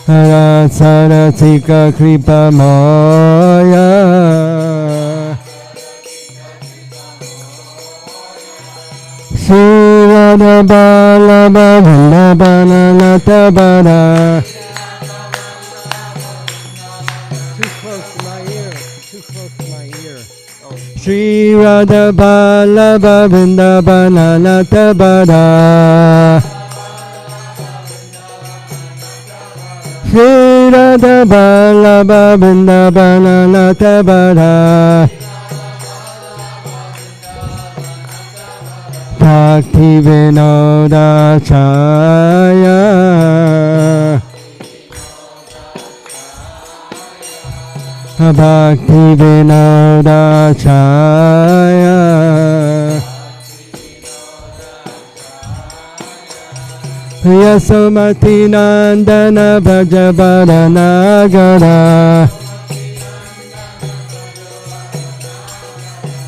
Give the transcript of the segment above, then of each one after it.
Hara Saratika Kripa Maya Shri Radha Balaba Vallabha Lata Bara. Too close to my ear. Too close to my ear. Shri Radha Balaba Vrindavana Lata Bara. Shri Radha Vallabha Vrindavana Lata Bara. Bhakti Vinoda Chaya Bhakti Vinoda Chaya Yasomati Nandana Bhajavara Nagara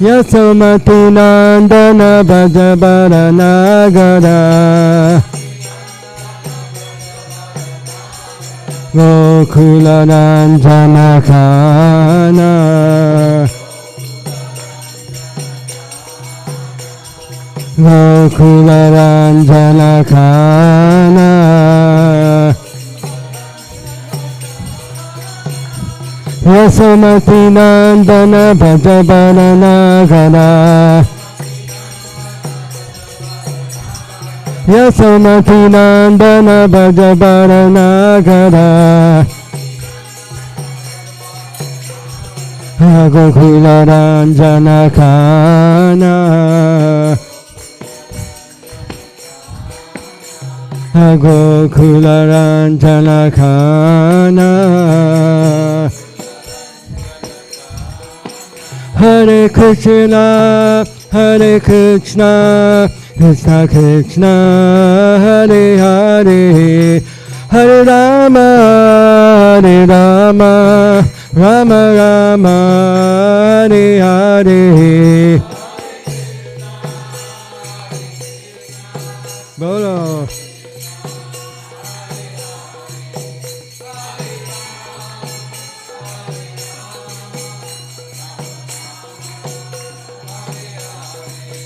Yasomati Nandana Bhajavara Nagara Gokula Ranjana Kana Gokula Ranjana Kana Yasomati Nandana Bhajavara Nagara Yasomati Nandana Bhajavara Nagara Gokula Ranjana Kana Gokula Ranjana Kana Hare Krishna, Hare Krishna, Krishna Krishna, Hare Hare, Hare Rama, Hare Rama, Rama Rama, Hare Hare. Bolo.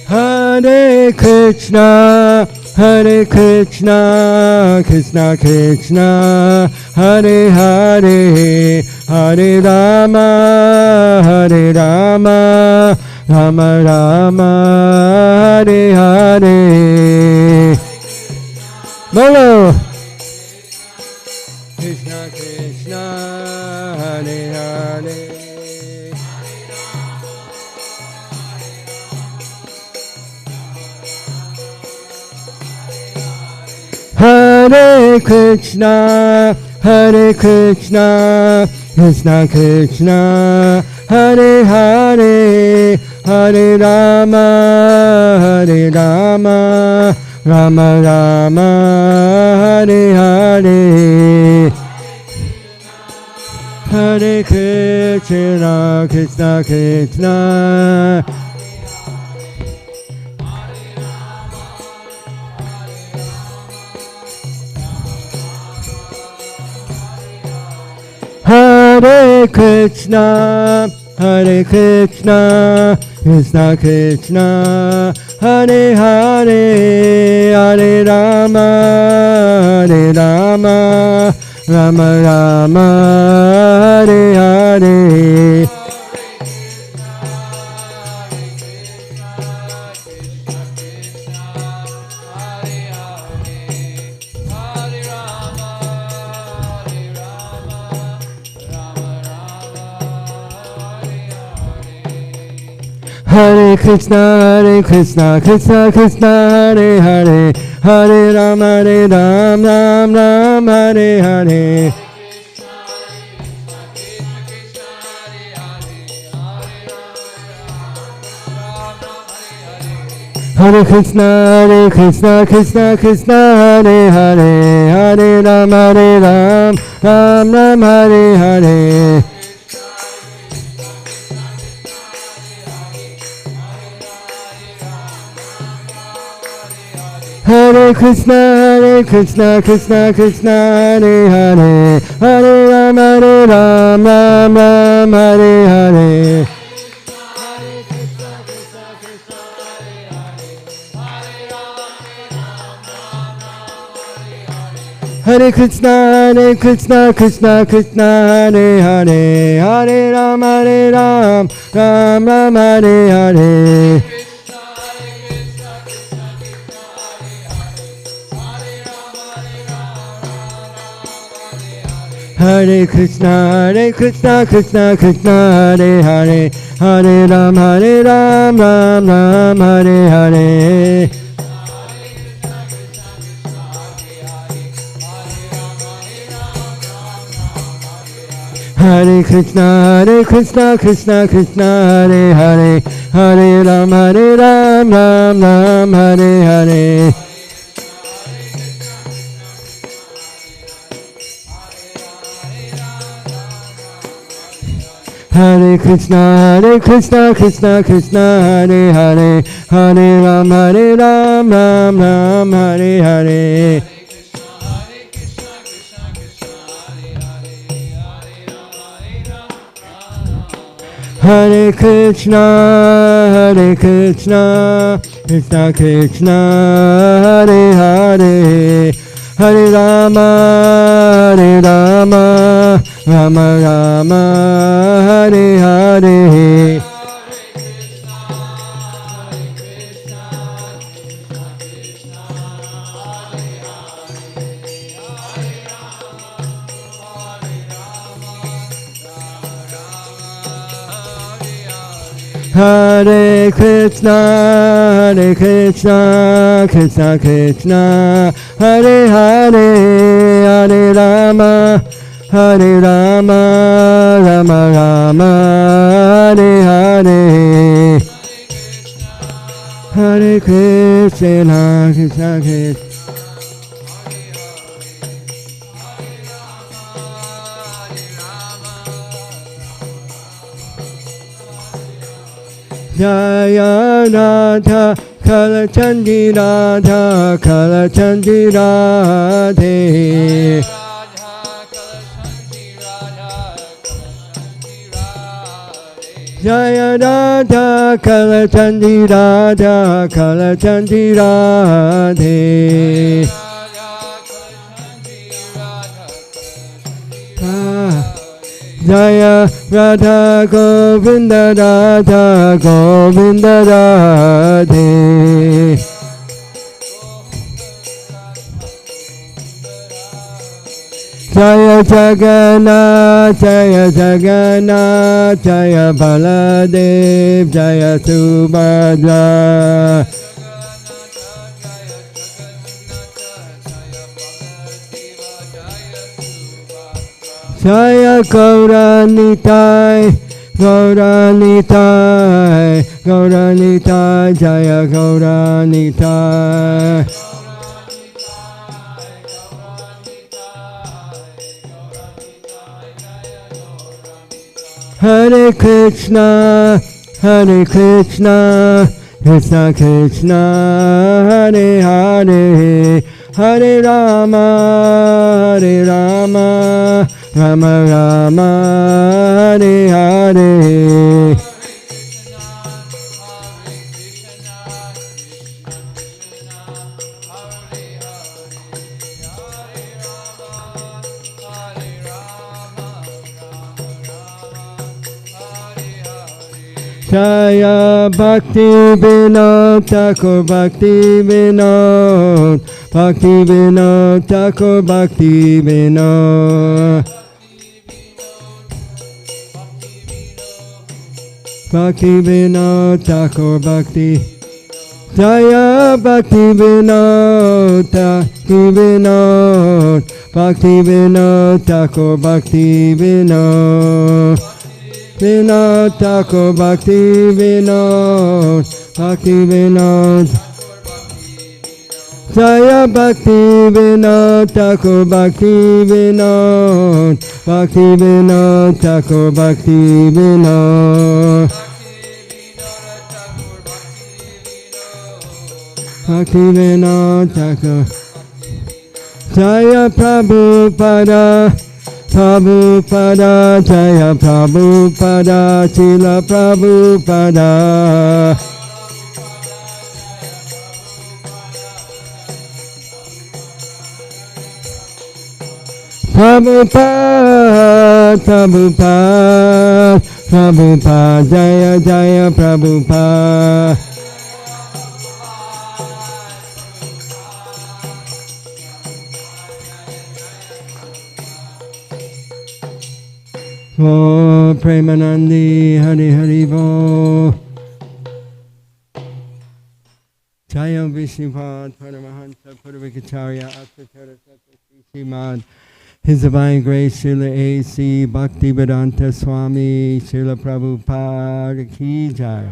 Hare Krishna, Hare Krishna, Krishna Krishna, Hare Hare, Hare Rama, Hare Rama, Rama Rama, Hare Hare. Bolo. Krishna Krishna, Hare Hare. Hare Krishna, Hare Krishna, Krishna Krishna, Hare Hare, Hare Rama, Hare Rama, Rama Rama, Hare Hare. Hare Krishna, Krishna Krishna. Hare Krishna, Hare Krishna, Krishna Krishna, Hare Hare, Hare Rama, Hare Rama, Rama Rama, Hare Hare. Hare Krishna, Krishna Krishna, Hare Hare, Hare Ram, Ram Ram, Hare Hare. Hare Krishna, Krishna Krishna, Hare Hare, Hare Ram, Ram Ram, Hare Hare. Hare Krishna, Krishna Krishna, Hare Hare, Hare Ram, Ram Ram, Hare Hare. Hare Krishna, Krishna Krishna, Hare Hare, Hare Ram, Ram Ram, Hare Hare. Hare Krishna, Krishna Krishna, Hare Hare, Hare Ram, Ram Ram, Hare Hare. Hare Krishna, Krishna Krishna, Hare Hare, Hare Ram, Ram Ram, Hare Hare. Hare Krishna, Krishna Krishna, Hare Hare, Hare Ram, Ram Ram, Hare Hare. Hare Krishna, Krishna Krishna, Hare Hare, Hare Rama, Rama Rama, Hare Hare. Hare Krishna, Krishna Krishna, Hare Hare, Hare Rama, Rama Rama, Hare Hare. Hare Krishna, Krishna Krishna. Jaya Radha, Kala Chandi Radha, Kala Chandi Radhe. Jaya Radha, Kala Chandi Radha, Kala Chandi Radhe. Jaya Radha Govinda Radha Govinda Radhe. Jaya Jagannath, Jaya Jagannath, Jaya Baladev, Jaya Subhadra. Jaya Gauranitai, Gauranitai, Gauranitai, Jaya Gauranitai. Hare Krishna, Krishna Krishna, Hare Hare, Hare Rama, Rama Rama, Hare Hare. Jaya Bhakti Vinod Thakur Bhakti Vinod, Bhakti Vinod Thakur Bhakti Vinod. Bhakti Vinod Thakur Bhakti. Jaya Bhakti Vinod Bhakti Vinod, Bhakti Vinod Thakur Bhakti Vinod. Vinod Thakur Bhakti Vinod, Bhakti Vinod. Jaya Bhakti Vinod Thakur Bhakti Vinod, Bhakti Vinod Thakur Bhakti Vinod. Bhaktivinoda Thakur. Jaya Prabhupada, Prabhupada, Jaya Prabhupada, Srila Prabhupada. Prabhupada, Prabhupada, Prabhupada, Jaya Jaya Prabhupada. Oh, Premanandi, Hari Hari Bo. Jaya Vishnupad, Paramahansa, Purvikacharya, Aktatara Sattva Srimad. His Divine Grace, Srila A.C. Bhaktivedanta Swami, Srila Prabhupada Ki Jai.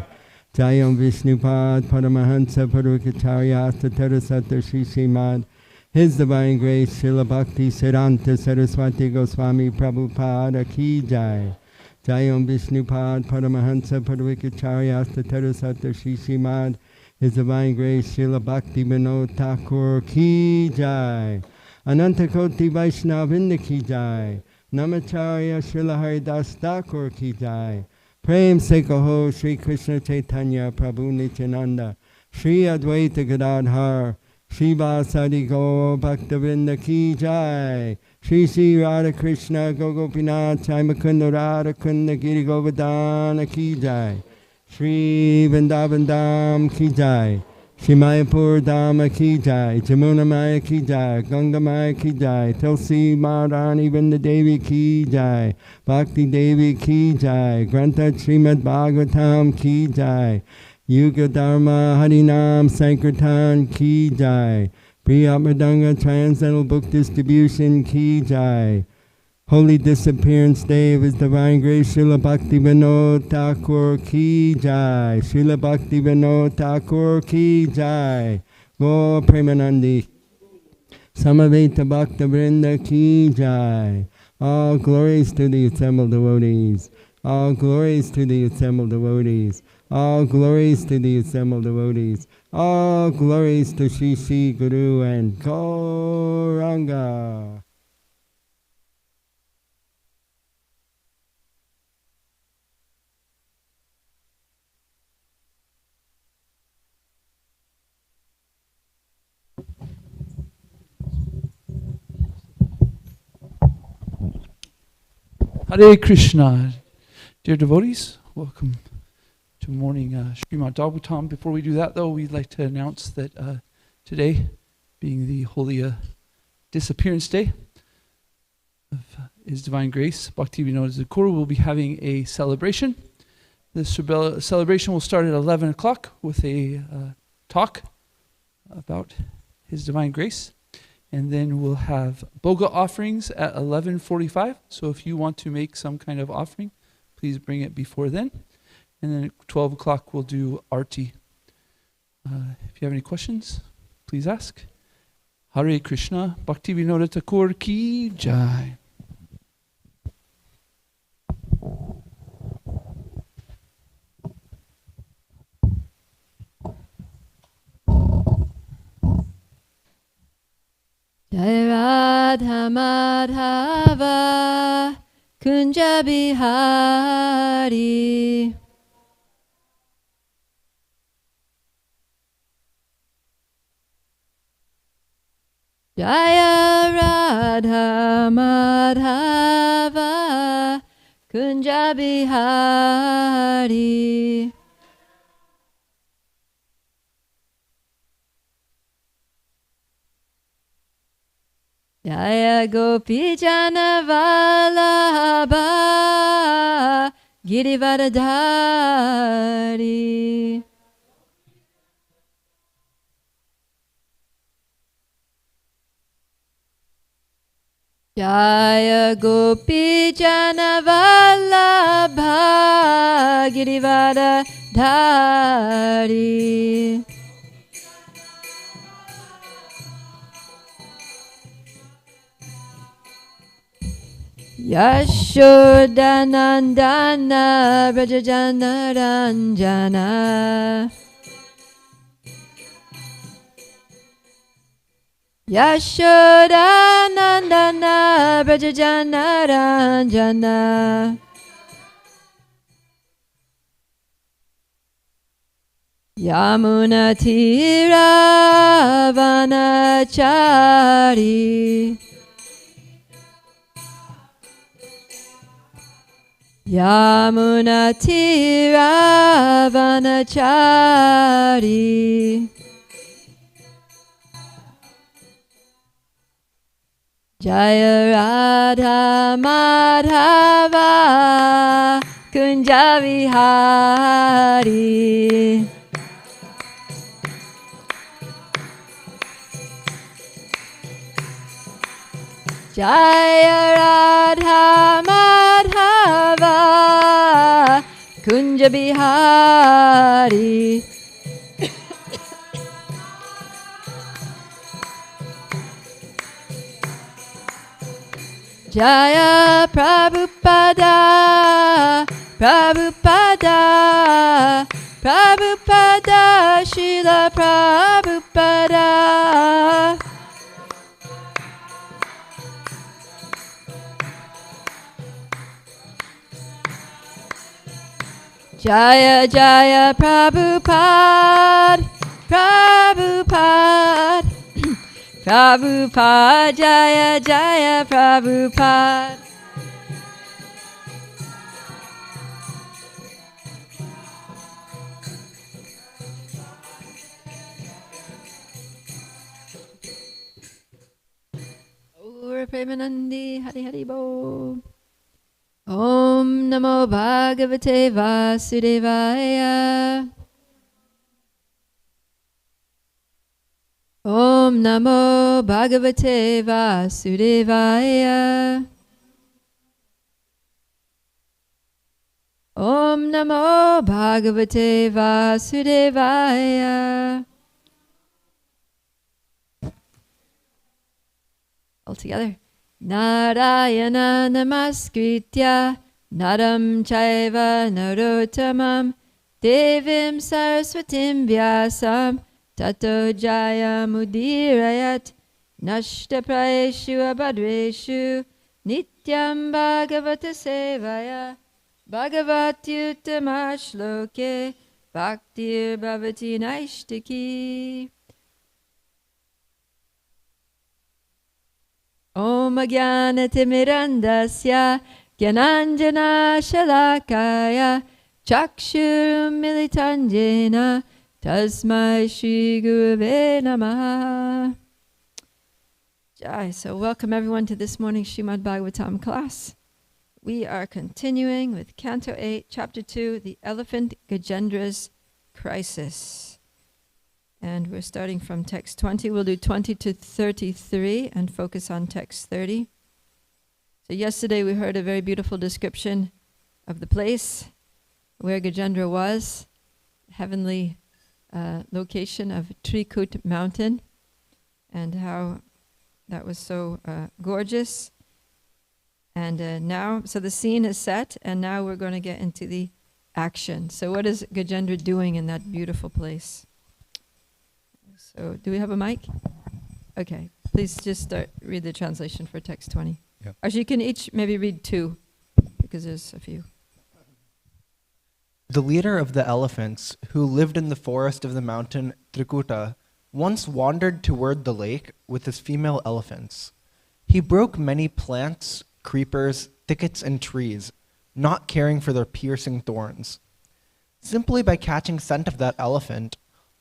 Jayam Vishnupad, Paramahansa, Purvikacharya, Aktatara Sattva Srimad. His Divine Grace, Srila Bhakti Siddhanta Saraswati Goswami Prabhupada Ki Jai. Jayam Vishnupad, Paramahansa, Purvikacharya, Aktatara Sattva Srimad. His Divine Grace, Srila Bhakti Vinod Thakur Ki Jai. Ananta Koti Vaishnavinda Ki Jai. Namacharya Srila Haridas Thakur Ki Jai. Prem Se Kaho Shri Krishna Chaitanya Prabhu Nityananda. Shri Advaita Gadadhar. Shri Vasadi Gaur Bhaktavinda Ki Jai. Shri Sri Radha Krishna Gogopinath Jai Mukunda Radha Kunda Giri Govardhana Ki Jai. Shri Vrindavan Dham Ki Jai. Shri Mayapur Dhamma Ki Jai. Jamuna Maya Ki Jai. Ganga Maya Ki Jai. Tulsi Madhani Vrinda Devi Ki Jai. Bhakti Devi Ki Jai. Grantha Srimad Bhagavatam Ki Jai. Yuga Dharma Harinam Sankirtan Ki Jai. Priya Mridanga Transcendental Book Distribution Ki Jai. Holy Disappearance Day of His Divine Grace Srila Bhakti Vinod Thakur Ki Jai. Srila Bhakti Vinod Thakur Ki Jai. Gaur Premanandi. Samaveta Bhakta Vrinda Ki Jai. All glories to the assembled devotees. All glories to the assembled devotees. All glories to the assembled devotees. All glories to Shri Shri Guru and Gauranga. Hare Krishna. Dear devotees, welcome to morning Srimad Bhagavatam. Before we do that, though, we'd like to announce that today, being the Holy Disappearance Day of His Divine Grace, Bhaktivinoda Thakur will be having a celebration. This celebration will start at 11 o'clock with a talk about His Divine Grace. And then we'll have Boga offerings at 11:45. So if you want to make some kind of offering, please bring it before then. And then at 12 o'clock, we'll do Arti. If you have any questions, please ask. Hare Krishna, Bhaktivinoda Thakur Ki Jai. Jai Radha Madhava Kunja Bihari. Jaya Radha Madhava Kunja Bihari. Jaya Gopi Jana Vallabha Girivardhari. Jaya Gopi Jana Vallabha Girivardhari. Yashodanandana Brajajana Ranjana. Yashoda Nandana Brajajana Ranjana Yamuna Tira Vanachari Yamuna Tira Vanachari Jaya Radha Madhava Kunja Vihari Jaya Radha Madhava Kunja Bihari Jaya Prabhupada Prabhupada Prabhupada Srila Prabhupada Jaya Jaya Prabhupada Prabhupada Prabhupada Jaya Jaya Prabhupada Gaura Premanandi Hari Hari Bo Om Namo Bhagavate Vasudevaya Om Namo Bhagavate Vasudevaya Om Namo Bhagavate Vasudevaya All together. Narayana Namaskritya Naram Chaiva Narottamam Devim Saraswatim Vyasam Tato Jayamudirayat Nashtapraeshu Abhadreshu Nityam Bhagavata Sevaya Bhagavatyuttama Shloke Bhaktir Bhavati Naishtiki Om Jnanatimirandasya Gyananjana Shalakaya Chakshurum Militanjena Tasmai Shri Guruve Namaha. Jai. So welcome everyone to this morning's Srimad Bhagavatam class. We are continuing with Canto 8, Chapter 2, The Elephant Gajendra's Crisis. And we're starting from text 20. We'll do 20 to 33 and focus on text 30. So yesterday we heard a very beautiful description of the place where Gajendra was, heavenly location of Trikut mountain, and how that was so gorgeous. And now, so the scene is set, and now we're going to get into the action. So what is Gajendra doing in that beautiful place? So do we have a mic? Okay, please just read the translation for text 20. Yep. Or you can each maybe read 2, because there's a few. The leader of the elephants, who lived in the forest of the mountain Trikuta, once wandered toward the lake with his female elephants. He broke many plants, creepers, thickets, and trees, not caring for their piercing thorns. Simply by catching scent of that elephant,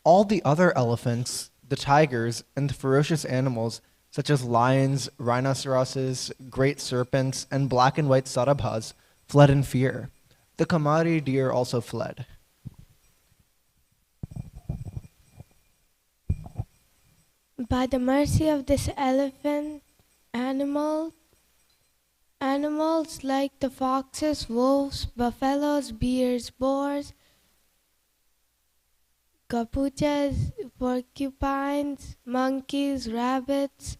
all the other elephants, the tigers, and the ferocious animals, such as lions, rhinoceroses, great serpents, and black and white sarabhas, fled in fear. The Kamari deer also fled. By the mercy of this elephant, animals like the foxes, wolves, buffaloes, bears, boars, capuchas, porcupines, monkeys, rabbits,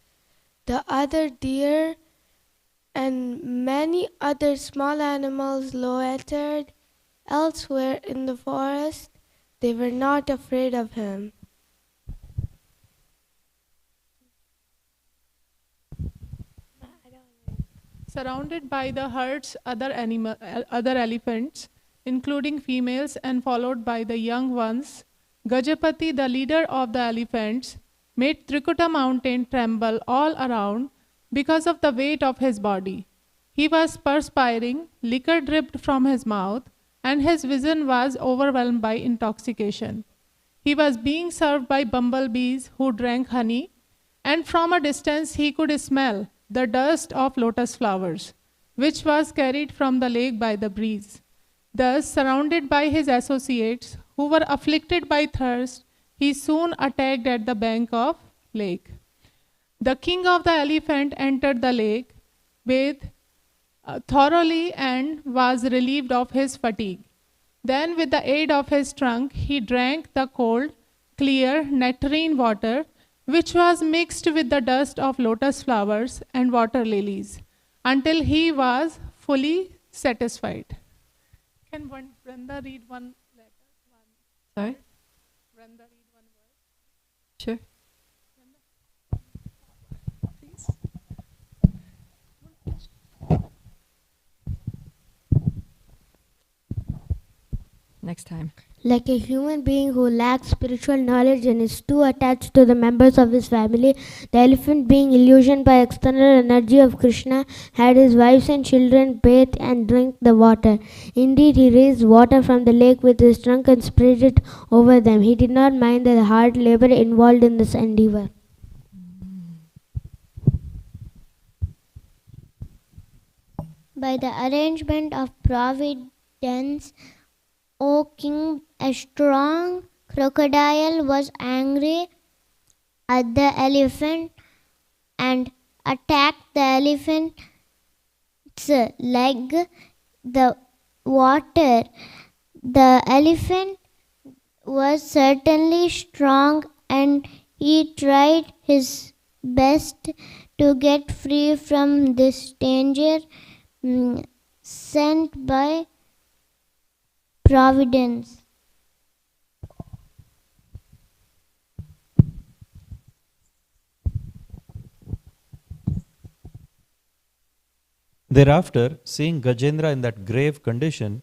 the other deer, and many other small animals loitered elsewhere in the forest. They were not afraid of him. surrounded by the herd's other elephants, including females, and followed by the young ones, Gajapati, the leader of the elephants, made Trikuta mountain tremble all around because of the weight of his body. He was perspiring, liquor dripped from his mouth, and his vision was overwhelmed by intoxication. He was being served by bumblebees who drank honey, and from a distance he could smell the dust of lotus flowers, which was carried from the lake by the breeze. Thus, surrounded by his associates who were afflicted by thirst, he soon attacked at the bank of lake. The king of the elephant entered the lake, bathed thoroughly, and was relieved of his fatigue. Then, with the aid of his trunk, he drank the cold, clear, nectarine water, which was mixed with the dust of lotus flowers and water lilies, until he was fully satisfied. Can Brenda read one letter? Sorry? Brenda read one word? Sure. Please. Next time. Like a human being who lacks spiritual knowledge and is too attached to the members of his family, the elephant, being illusioned by external energy of Krishna, had his wives and children bathe and drink the water. Indeed, he raised water from the lake with his trunk and spread it over them. He did not mind the hard labor involved in this endeavor. By the arrangement of Providence, O king, a strong crocodile was angry at the elephant and attacked the elephant's leg. The water. The elephant was certainly strong, and he tried his best to get free from this danger sent by Providence. Thereafter, seeing Gajendra in that grave condition,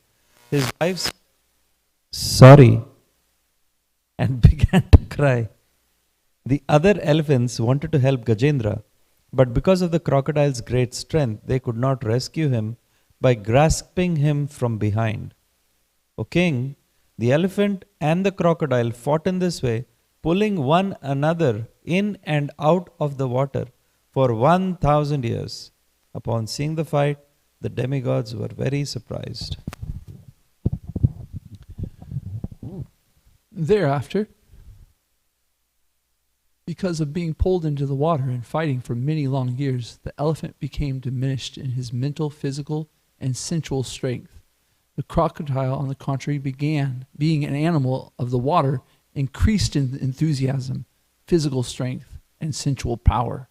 his wife said, "Sorry," and began to cry. The other elephants wanted to help Gajendra, but because of the crocodile's great strength, they could not rescue him by grasping him from behind. O king, the elephant and the crocodile fought in this way, pulling one another in and out of the water for 1,000 years. Upon seeing the fight, the demigods were very surprised. Thereafter, because of being pulled into the water and fighting for many long years, the elephant became diminished in his mental, physical, and sensual strength. The crocodile, on the contrary, began, being an animal of the water, increased in enthusiasm, physical strength, and sensual power.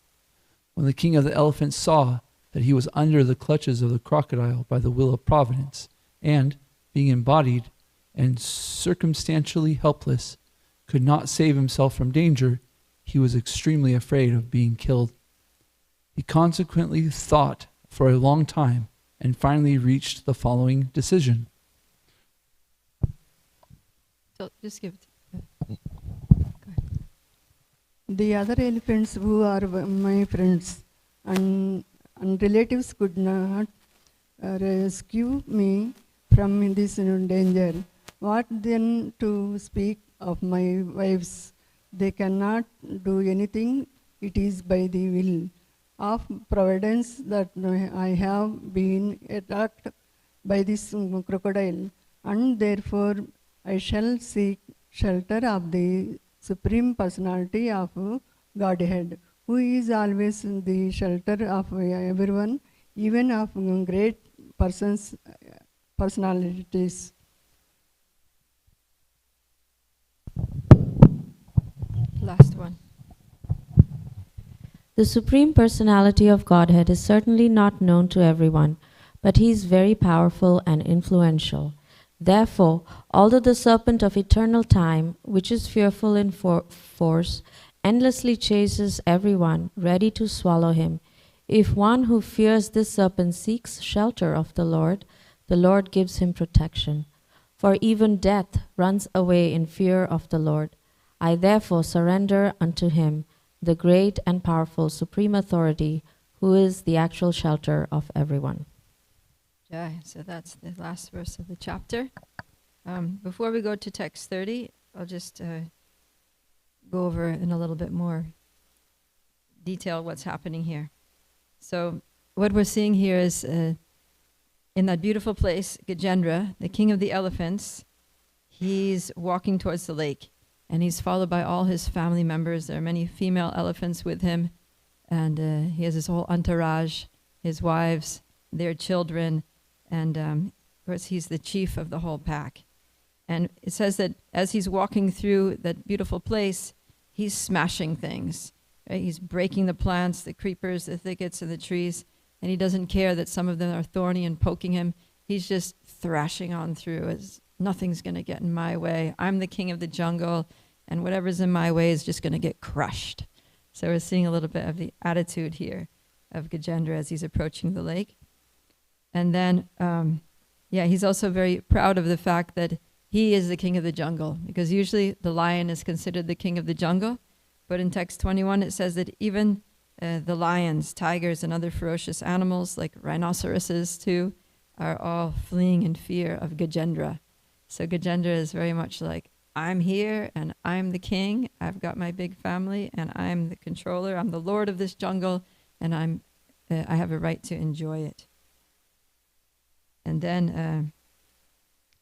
When the king of the elephants saw that he was under the clutches of the crocodile by the will of Providence, and, being embodied and circumstantially helpless, could not save himself from danger, he was extremely afraid of being killed. He consequently thought for a long time and finally reached the following decision. So just give it. The other elephants who are my friends and relatives could not rescue me from this danger. What then to speak of my wives? They cannot do anything. It is by the will of Providence that I have been attacked by this crocodile, and therefore I shall seek shelter of the Supreme Personality of Godhead, who is always the shelter of everyone, even of great personalities. Last one. The Supreme Personality of Godhead is certainly not known to everyone, but he is very powerful and influential. Therefore, although the serpent of eternal time, which is fearful in force, endlessly chases everyone, ready to swallow him, If one who fears this serpent seeks shelter of the Lord gives him protection. For even death runs away in fear of the Lord. I therefore surrender unto him, the great and powerful supreme authority, who is the actual shelter of everyone. Jai. So that's the last verse of the chapter. Before we go to text 30, I'll just go over in a little bit more detail what's happening here. So what we're seeing here is in that beautiful place, Gajendra, the king of the elephants, he's walking towards the lake, and he's followed by all his family members. There are many female elephants with him, and he has his whole entourage, his wives, their children, and of course he's the chief of the whole pack. And it says that as he's walking through that beautiful place, he's smashing things. Right? He's breaking the plants, the creepers, the thickets, and the trees, and he doesn't care that some of them are thorny and poking him. He's just thrashing on through as nothing's going to get in my way. I'm the king of the jungle, and whatever's in my way is just going to get crushed. So we're seeing a little bit of the attitude here of Gajendra as he's approaching the lake. And then, he's also very proud of the fact that he is the king of the jungle, because usually the lion is considered the king of the jungle. But in text 21, it says that even the lions, tigers, and other ferocious animals, like rhinoceroses too, are all fleeing in fear of Gajendra. So Gajendra is very much like, I'm here, and I'm the king. I've got my big family, and I'm the controller. I'm the lord of this jungle, and I have a right to enjoy it. And then,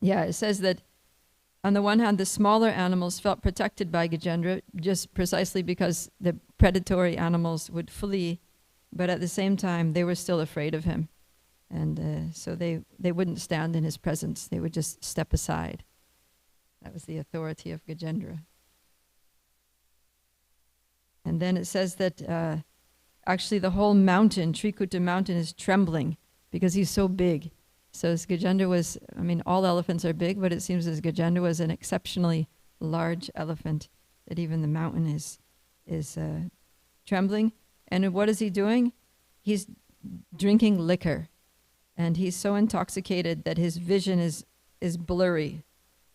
it says that on the one hand, the smaller animals felt protected by Gajendra just precisely because the predatory animals would flee, but at the same time, they were still afraid of him. And so they wouldn't stand in his presence. They would just step aside. That was the authority of Gajendra. And then it says that actually the whole mountain, Trikuta mountain, is trembling because he's so big. So as Gajendra was, all elephants are big, but it seems as Gajendra was an exceptionally large elephant that even the mountain is trembling. And what is he doing? He's drinking liquor. And he's so intoxicated that his vision is blurry.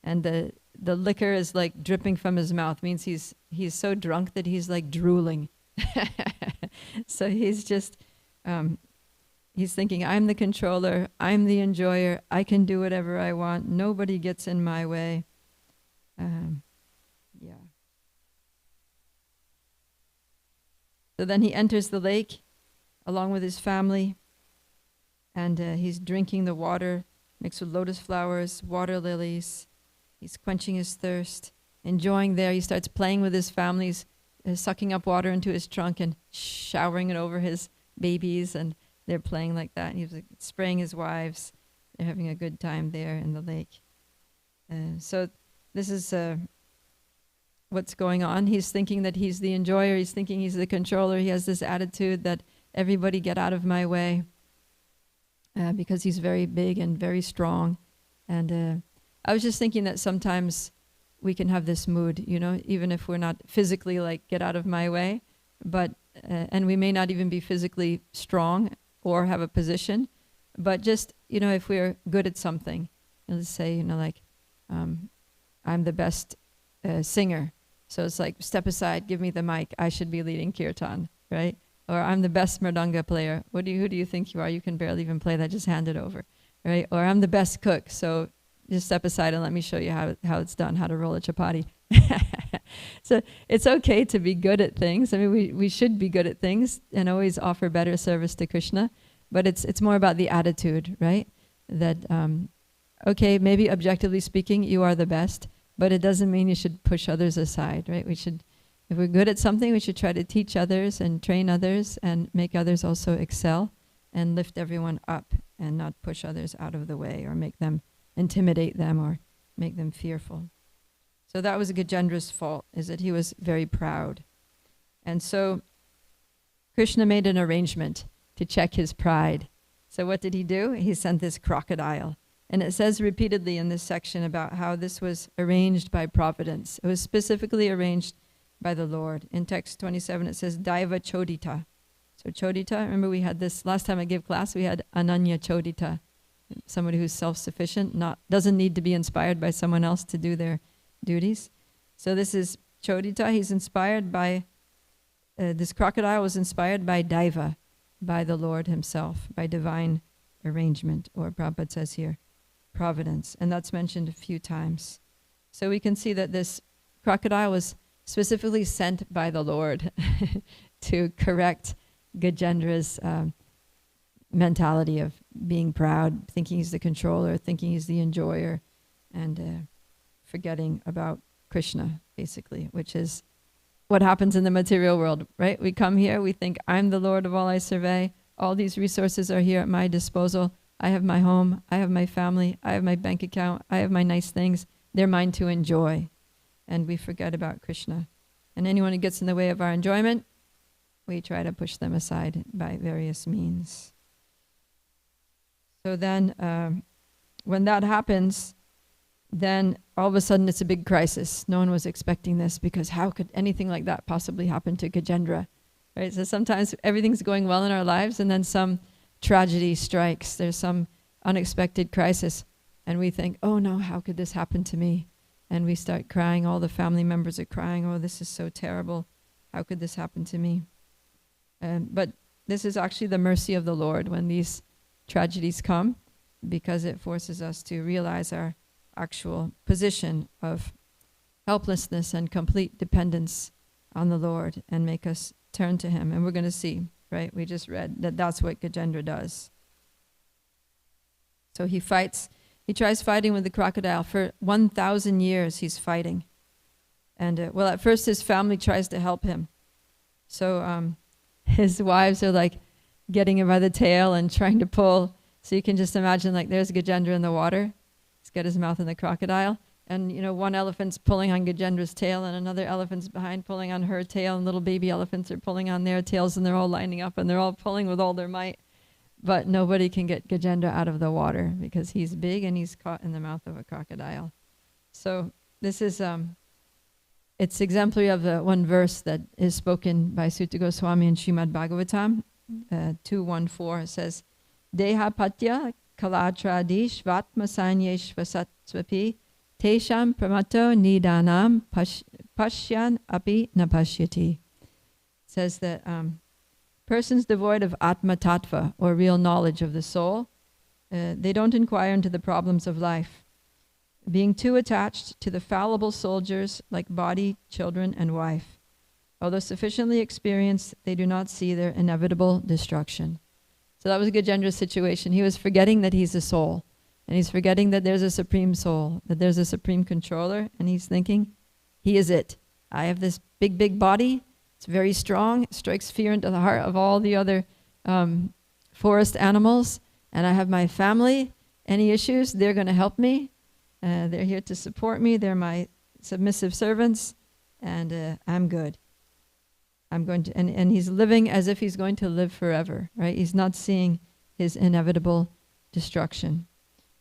And the liquor is like dripping from his mouth, means he's so drunk that he's like drooling. So he's just... he's thinking, I'm the controller, I'm the enjoyer, I can do whatever I want, nobody gets in my way. So then he enters the lake along with his family, and he's drinking the water mixed with lotus flowers, water lilies. He's quenching his thirst, enjoying there. He starts playing with his families, sucking up water into his trunk and showering it over his babies, and they're playing like that. He's like spraying his wives. They're having a good time there in the lake. So this is what's going on. He's thinking that he's the enjoyer. He's thinking he's the controller. He has this attitude that everybody get out of my way because he's very big and very strong. And I was just thinking that sometimes we can have this mood, even if we're not physically like, get out of my way, but and we may not even be physically strong or have a position, but just, if we're good at something, let's say, I'm the best singer. So it's like, step aside, give me the mic. I should be leading kirtan, right? Or I'm the best mridanga player. Who do you think you are? You can barely even play that. Just hand it over, right? Or I'm the best cook. So just step aside and let me show you how it's done, how to roll a chapati. So it's okay to be good at things. We should be good at things and always offer better service to Krishna. But it's more about the attitude, right? That, okay, maybe objectively speaking, you are the best, but it doesn't mean you should push others aside, right? If we're good at something, we should try to teach others and train others and make others also excel and lift everyone up and not push others out of the way or intimidate them or make them fearful. So that was Gajendra's fault, is that he was very proud. And so Krishna made an arrangement to check his pride. So what did he do? He sent this crocodile. And it says repeatedly in this section about how this was arranged by providence. It was specifically arranged by the Lord. In text 27 it says Daiva Chodita. So Chodita, remember we had this, last time I gave class, we had Ananya Chodita, somebody who's self-sufficient, doesn't need to be inspired by someone else to do their duties. So this is Chodita, he's inspired by, this crocodile was inspired by Daiva, by the Lord himself, by divine arrangement, or Prabhupada says here, providence. And that's mentioned a few times. So we can see that this crocodile was specifically sent by the Lord to correct Gajendra's mentality of being proud, thinking he's the controller, thinking he's the enjoyer, and forgetting about Krishna, basically, which is what happens in the material world, right? We come here, we think, I'm the Lord of all I survey, all these resources are here at my disposal, I have my home, I have my family, I have my bank account, I have my nice things, they're mine to enjoy. And we forget about Krishna. And anyone who gets in the way of our enjoyment, we try to push them aside by various means. So then, when that happens, then all of a sudden it's a big crisis. No one was expecting this, because how could anything like that possibly happen to Gajendra? Right? So sometimes everything's going well in our lives, and then some tragedy strikes. There's some unexpected crisis, and we think, oh no, how could this happen to me? And we start crying. All the family members are crying. Oh, this is so terrible. How could this happen to me? But this is actually the mercy of the Lord when these tragedies come, because it forces us to realize our actual position of helplessness and complete dependence on the Lord, and make us turn to him. And we're going to see, right? We just read that that's what Gajendra does. So he fights. He tries fighting with the crocodile. For 1,000 years he's fighting. And well, at first his family tries to help him. So his wives are like getting him by the tail and trying to pull. So you can just imagine, like, there's Gajendra in the water. He's got his mouth in the crocodile. And, you know, one elephant's pulling on Gajendra's tail, and another elephant's behind pulling on her tail, and little baby elephants are pulling on their tails, and they're all lining up, and they're all pulling with all their might. But nobody can get Gajendra out of the water, because he's big and he's caught in the mouth of a crocodile. So this is, it's exemplary of the one verse that is spoken by Sutta Goswami in Srimad Bhagavatam, 2.1.4. It says, Deha patya kalatradish vatma sanyesh vasatsvapi tesham pramato nidanam pashyan api napashyati. It says that persons devoid of Atma Tattva, or real knowledge of the soul, they don't inquire into the problems of life, being too attached to the fallible soldiers like body, children, and wife. Although sufficiently experienced, they do not see their inevitable destruction. So that was Gajendra's situation. He was forgetting that he's a soul, and he's forgetting that there's a supreme soul, that there's a supreme controller, and he's thinking, he is it. I have this big, big body. It's very strong. It strikes fear into the heart of all the other forest animals. And I have my family. Any issues, they're going to help me. They're here to support me. They're my submissive servants. And I'm good. I'm going to, and he's living as if he's going to live forever, right? He's not seeing his inevitable destruction.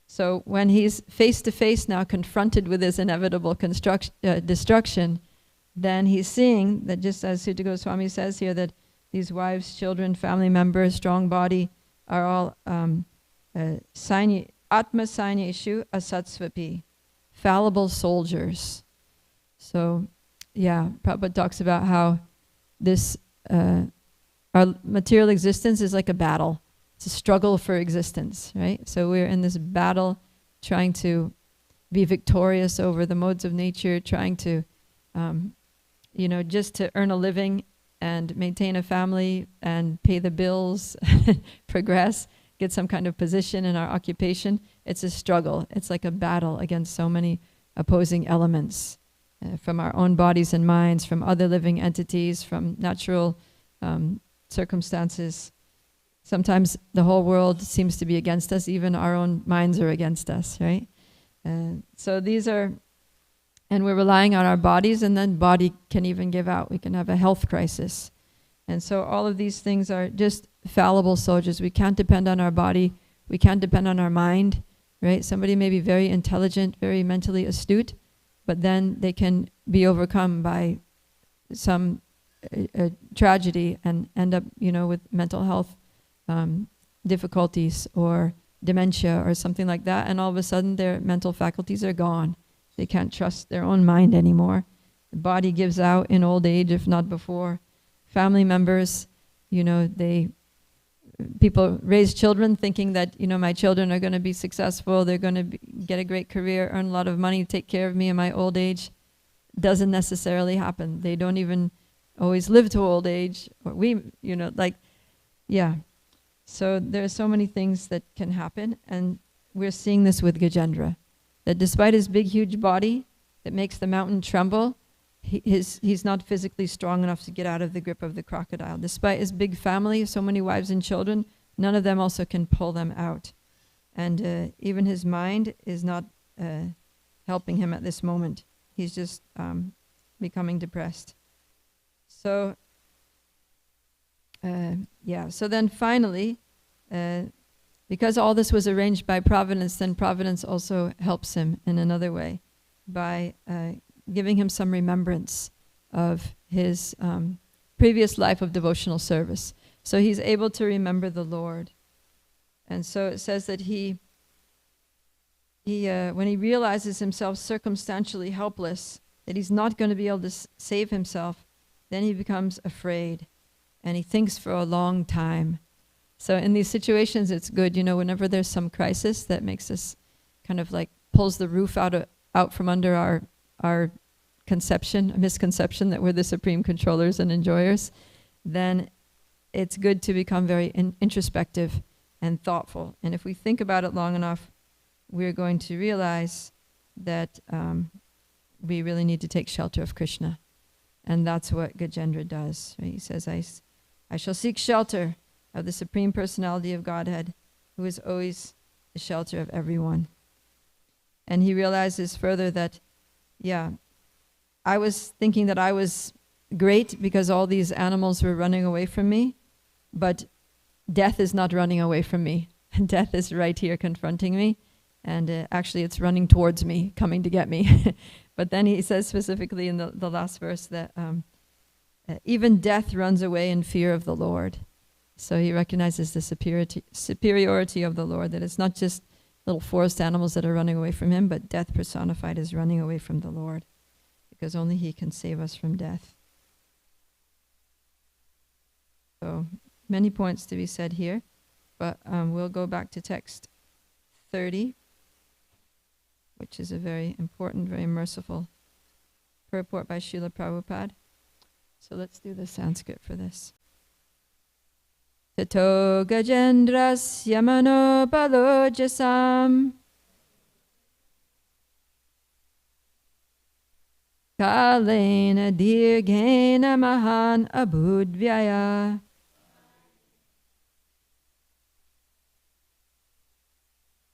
So when he's face to face now, confronted with his inevitable destruction, then he's seeing that, just as Sutta Goswami says here, that these wives, children, family members, strong body are all atma sanyeshu asatsvapi, fallible soldiers. So, yeah, Prabhupada talks about how this our material existence is like a battle. It's a struggle for existence, right? So we're in this battle trying to be victorious over the modes of nature, trying to just to earn a living and maintain a family and pay the bills, progress, get some kind of position in our occupation. It's a struggle. It's like a battle against so many opposing elements from our own bodies and minds, from other living entities, from natural circumstances. Sometimes the whole world seems to be against us. Even our own minds are against us, right? So these are... And we're relying on our bodies, and then body can even give out. We can have a health crisis. And so all of these things are just fallible soldiers. We can't depend on our body. We can't depend on our mind, right? Somebody may be very intelligent, very mentally astute, but then they can be overcome by some a tragedy and end up, with mental health difficulties or dementia or something like that, and all of a sudden their mental faculties are gone. They can't trust their own mind anymore. The body gives out in old age, if not before. Family members, people raise children thinking that, my children are going to be successful, they're going to get a great career, earn a lot of money, take care of me in my old age. Doesn't necessarily happen. They don't even always live to old age. Or So there are so many things that can happen, and we're seeing this with Gajendra, that despite his big, huge body that makes the mountain tremble, he's not physically strong enough to get out of the grip of the crocodile. Despite his big family, so many wives and children, none of them also can pull them out. And even his mind is not helping him at this moment. He's just becoming depressed. So, so then finally, because all this was arranged by Providence, then Providence also helps him in another way by giving him some remembrance of his previous life of devotional service. So he's able to remember the Lord. And so it says that he when he realizes himself circumstantially helpless, that he's not going to be able to save himself, then he becomes afraid. And he thinks for a long time. So in these situations, it's good, whenever there's some crisis that makes us kind of like pulls the roof out from under our misconception that we're the supreme controllers and enjoyers, then it's good to become very introspective and thoughtful. And if we think about it long enough, we're going to realize that we really need to take shelter of Krishna. And that's what Gajendra does. Right? He says, I shall seek shelter of the Supreme Personality of Godhead, who is always the shelter of everyone. And he realizes further that, I was thinking that I was great because all these animals were running away from me, but death is not running away from me. Death is right here confronting me, and actually it's running towards me, coming to get me. But then he says specifically in the last verse that even death runs away in fear of the Lord. So he recognizes the superiority of the Lord, that it's not just little forest animals that are running away from him, but death personified is running away from the Lord, because only he can save us from death. So many points to be said here, but we'll go back to text 30, which is a very important, very merciful purport by Srila Prabhupada. So let's do the Sanskrit for this. Tato Gajendrasya mano balojasam kalena dirghena mahan abudvyaya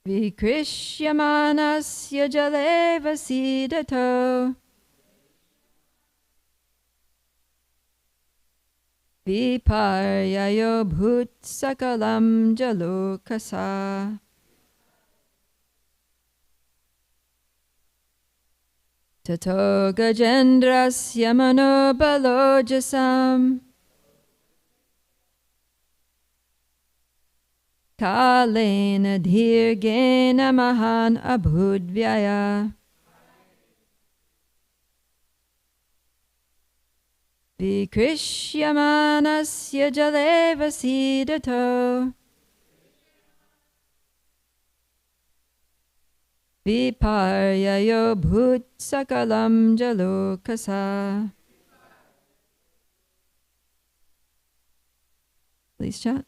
vikrisyamanasya jaleva sidato viparyayo bhut sakalam jalokasa. Tato Gajendrasya mano balojasam kalena dhirghena mahan abhudvyaya vikrisyamanasya jaleva sidato viparyayo bhut sakalam jalokasa. Please chat.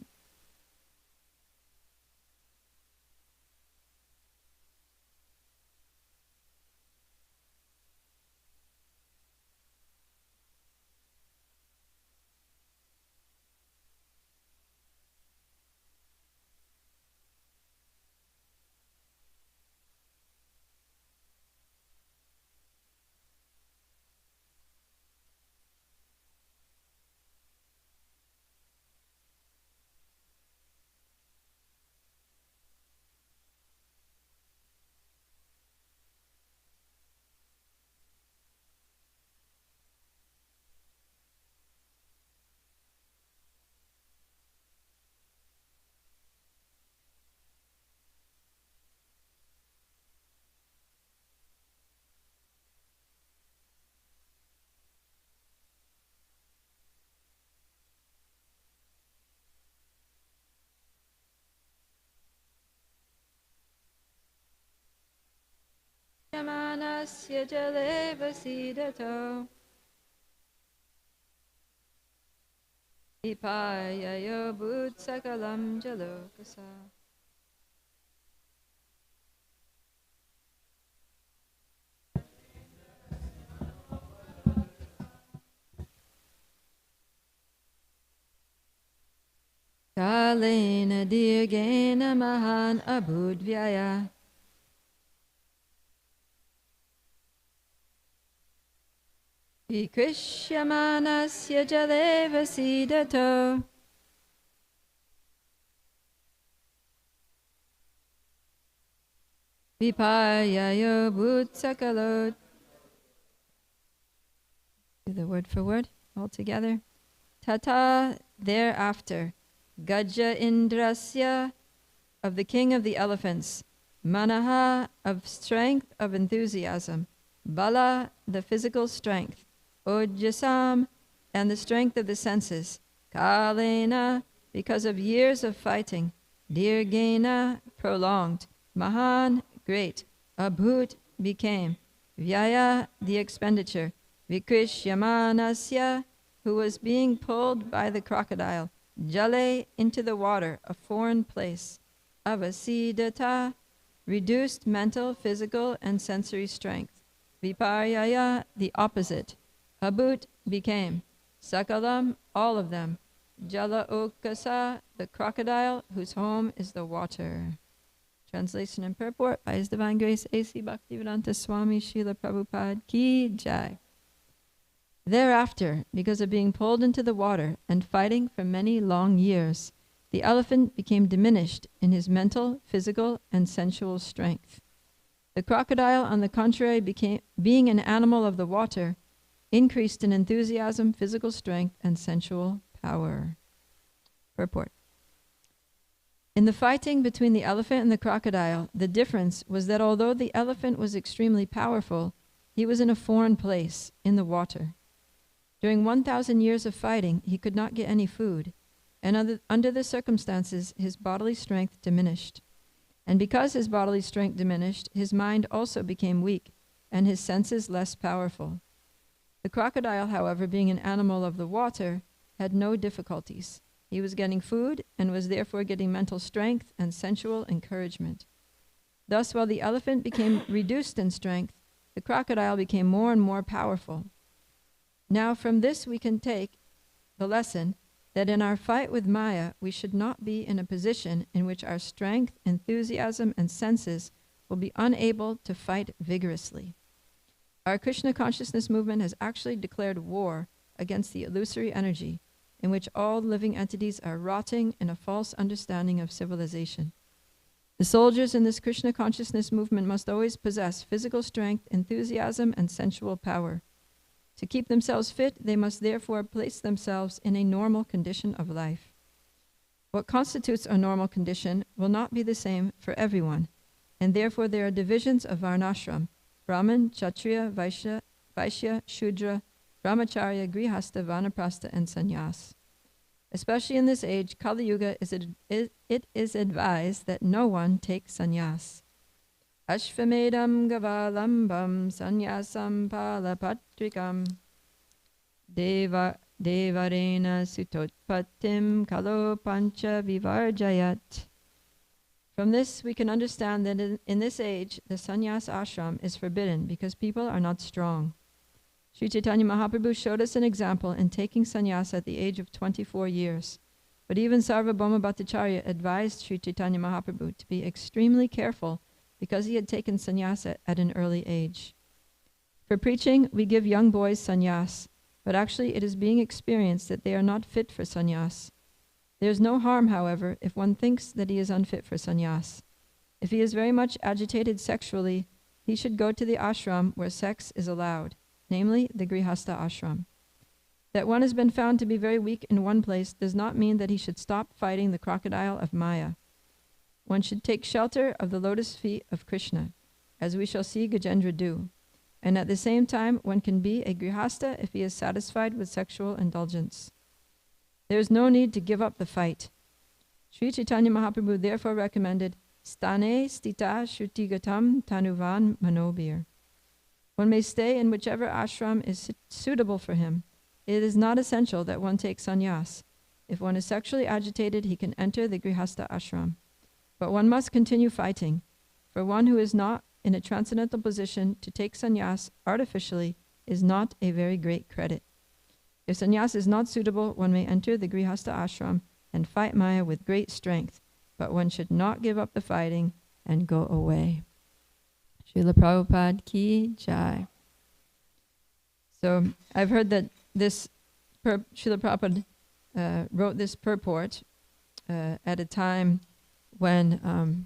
Krishyamanasya jale vasidato Vipayayo bhutsakalam jalokasa. Kalena dirgena mahan abhudvyaya Vikrisyamanasya jale vasidato Vipayayo bhutsakalot. Do the word for word all together. Tata, thereafter. Gaja Indrasya, of the king of the elephants. Manaha, of strength of enthusiasm. Bala, the physical strength. Ojasam, and the strength of the senses. Kalena, because of years of fighting. Dirgena, prolonged. Mahan, great. Abhut, became. Vyaya, the expenditure. Vikrisyamanasya, who was being pulled by the crocodile. Jale, into the water, a foreign place. Avasidata, reduced mental, physical, and sensory strength. Viparyaya, the opposite. Abhut, became. Sakalam, all of them. Jala okasa, the crocodile, whose home is the water. Translation and purport by His Divine Grace A.C. Bhaktivedanta Swami Srila Prabhupada Ki Jai. Thereafter, because of being pulled into the water and fighting for many long years, the elephant became diminished in his mental, physical, and sensual strength. The crocodile, on the contrary, being an animal of the water, increased in enthusiasm, physical strength, and sensual power. Purport. In the fighting between the elephant and the crocodile, the difference was that although the elephant was extremely powerful, he was in a foreign place, in the water. During 1,000 years of fighting, he could not get any food, and under the circumstances, his bodily strength diminished. And because his bodily strength diminished, his mind also became weak, and his senses less powerful. The crocodile, however, being an animal of the water, had no difficulties. He was getting food, and was therefore getting mental strength and sensual encouragement. Thus, while the elephant became reduced in strength, the crocodile became more and more powerful. Now from this we can take the lesson that in our fight with Maya, we should not be in a position in which our strength, enthusiasm, and senses will be unable to fight vigorously. Our Krishna consciousness movement has actually declared war against the illusory energy in which all living entities are rotting in a false understanding of civilization. The soldiers in this Krishna consciousness movement must always possess physical strength, enthusiasm, and sensual power. To keep themselves fit, they must therefore place themselves in a normal condition of life. What constitutes a normal condition will not be the same for everyone, and therefore there are divisions of Varnashram: Brahman, Kshatriya, Vaishya, Shudra, Brahmacharya, Grihastha, Vanaprastha, and Sannyas. Especially in this age, Kali Yuga, it is advised that no one take sannyas. Ashvamedam gavalambam sannyasam palapatrikam devarena sutotpatim kalo pancha vivarjayat. From this, we can understand that in this age, the sannyas ashram is forbidden because people are not strong. Sri Chaitanya Mahaprabhu showed us an example in taking sannyas at the age of 24 years. But even Sarvabhauma Bhattacharya advised Sri Chaitanya Mahaprabhu to be extremely careful because he had taken sannyasa at an early age. For preaching, we give young boys sannyas, but actually it is being experienced that they are not fit for sannyas. There is no harm, however, if one thinks that he is unfit for sannyas. If he is very much agitated sexually, he should go to the ashram where sex is allowed, namely the Grihastha ashram. That one has been found to be very weak in one place does not mean that he should stop fighting the crocodile of Maya. One should take shelter of the lotus feet of Krishna, as we shall see Gajendra do, and at the same time one can be a Grihastha if he is satisfied with sexual indulgence. There is no need to give up the fight. Sri Chaitanya Mahaprabhu therefore recommended Stane Stita Shrutigatam Tanuvan Manobir. One may stay in whichever ashram is suitable for him. It is not essential that one take sannyas. If one is sexually agitated, he can enter the grihastha ashram. But one must continue fighting. For one who is not in a transcendental position, to take sannyas artificially is not a very great credit. If sannyas is not suitable, one may enter the grihastha ashram and fight Maya with great strength, but one should not give up the fighting and go away. Srila Prabhupada ki jai. So I've heard that Srila Prabhupada wrote this purport at a time when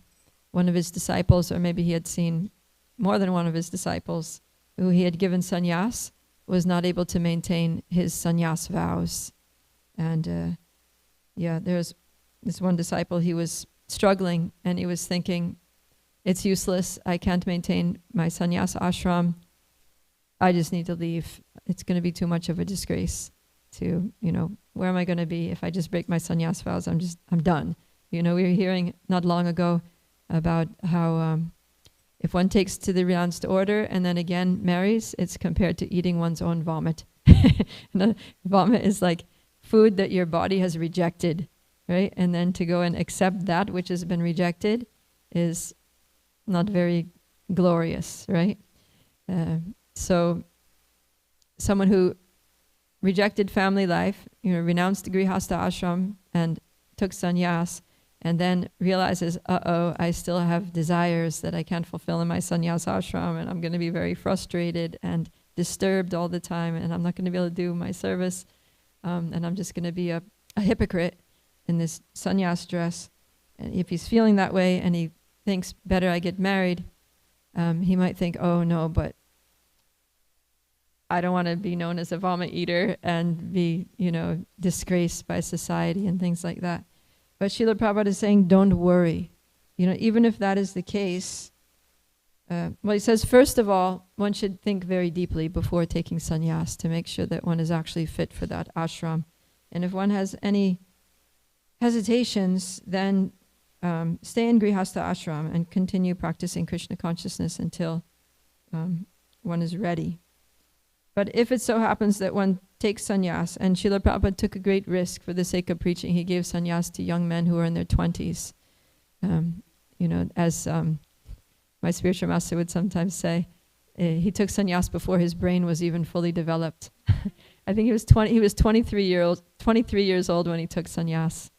one of his disciples, or maybe he had seen more than one of his disciples, who he had given sannyas, was not able to maintain his sannyas vows. And there's this one disciple, he was struggling and he was thinking, it's useless, I can't maintain my sannyas ashram, I just need to leave. It's going to be too much of a disgrace to, where am I going to be if I just break my sannyas vows? I'm done. We were hearing not long ago about how if one takes to the renounced order and then again marries, it's compared to eating one's own vomit. Vomit is like food that your body has rejected, right? And then to go and accept that which has been rejected is not very glorious, right? So someone who rejected family life, renounced the grihastha ashram and took sannyas, and then realizes, I still have desires that I can't fulfill in my sannyas ashram, and I'm going to be very frustrated and disturbed all the time, and I'm not going to be able to do my service, and I'm just going to be a hypocrite in this sannyas dress. And if he's feeling that way and he thinks, better I get married, he might think, oh no, but I don't want to be known as a vomit eater and be, disgraced by society and things like that. But Srila Prabhupada is saying, don't worry. Even if that is the case, he says, first of all, one should think very deeply before taking sannyas to make sure that one is actually fit for that ashram. And if one has any hesitations, then stay in grihastha ashram and continue practicing Krishna consciousness until one is ready. But if it so happens that one takes sannyas, and Srila Prabhupada took a great risk for the sake of preaching, he gave sannyas to young men who were in their 20s. As my spiritual master would sometimes say, he took sannyas before his brain was even fully developed. I think he was 23 years old when he took sannyas.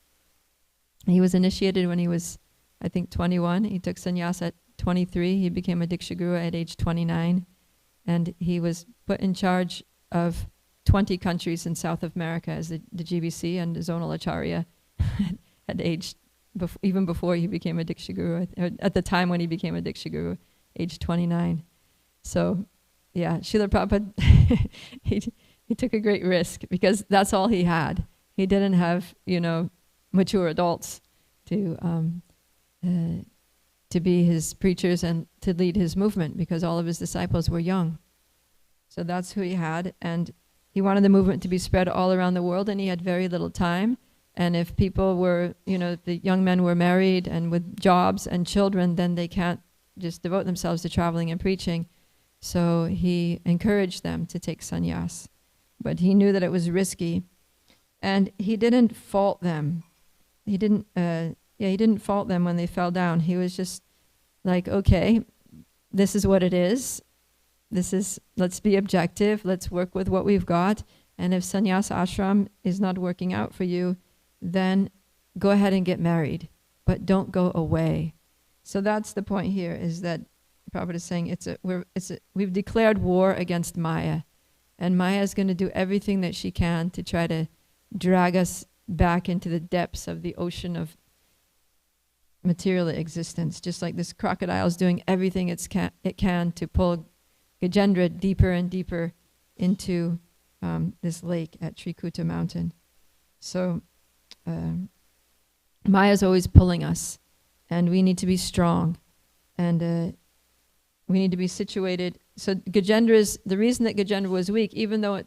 He was initiated when he was, I think, 21. He took sannyas at 23. He became a Diksha Guru at age 29. And he was put in charge of 20 countries in South America as the GBC and zonal acharya at age, even before he became a Diksha Guru, at the time when he became a Diksha Guru, age 29. So, Srila Prabhupada, he took a great risk because that's all he had. He didn't have, mature adults to be his preachers and to lead his movement because all of his disciples were young. So that's who he had, and he wanted the movement to be spread all around the world, and he had very little time. And if people were, the young men were married and with jobs and children, then they can't just devote themselves to traveling and preaching. So he encouraged them to take sannyas. But he knew that it was risky, and he didn't fault them. He didn't fault them when they fell down. He was just like, okay, this is what it is. Let's be objective. Let's work with what we've got. And if sannyas ashram is not working out for you, then go ahead and get married, but don't go away. So that's the point here, is that Prabhupada is saying we've declared war against Maya, and Maya is going to do everything that she can to try to drag us back into the depths of the ocean of material existence, just like this crocodile is doing everything it can to pull Gajendra deeper and deeper into this lake at Trikuta mountain. So Maya's always pulling us, and we need to be strong, and we need to be situated. So the reason that Gajendra was weak, even though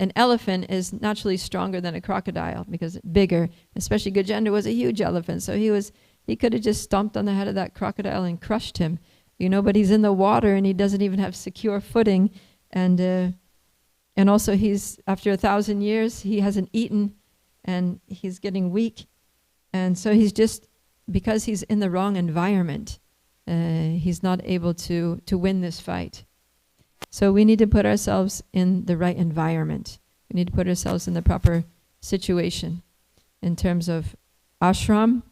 an elephant is naturally stronger than a crocodile because it's bigger, especially Gajendra was a huge elephant, so he could have just stomped on the head of that crocodile and crushed him. but he's in the water and he doesn't even have secure footing. And also he's, after 1,000 years, he hasn't eaten and he's getting weak. And so he's just, because he's in the wrong environment, he's not able to win this fight. So we need to put ourselves in the right environment. We need to put ourselves in the proper situation in terms of ashram,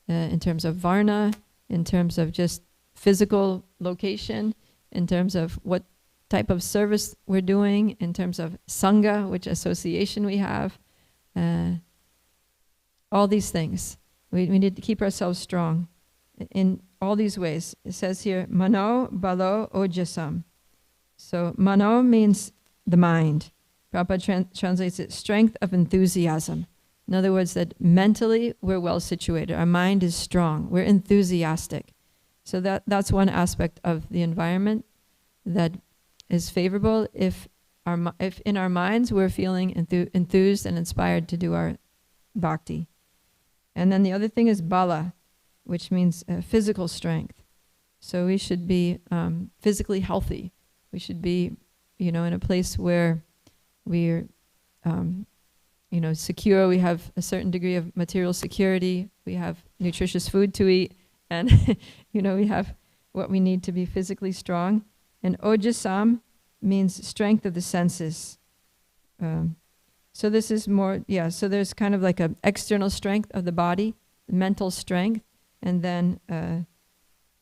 in terms of varna, in terms of just physical location, in terms of what type of service we're doing, in terms of sangha, which association we have, all these things. We need to keep ourselves strong in all these ways. It says here, mano, balo, ojasam. So mano means the mind. Prabhupada translates it, strength of enthusiasm. In other words, that mentally we're well situated. Our mind is strong. We're enthusiastic. So that's one aspect of the environment that is favorable if in our minds we're feeling enthused and inspired to do our bhakti. And then the other thing is bala, which means physical strength. So we should be physically healthy. We should be, in a place where we're, secure. We have a certain degree of material security. We have nutritious food to eat. And, we have what we need to be physically strong. And ojasam means strength of the senses. So this is more, so there's kind of like an external strength of the body, mental strength. And then,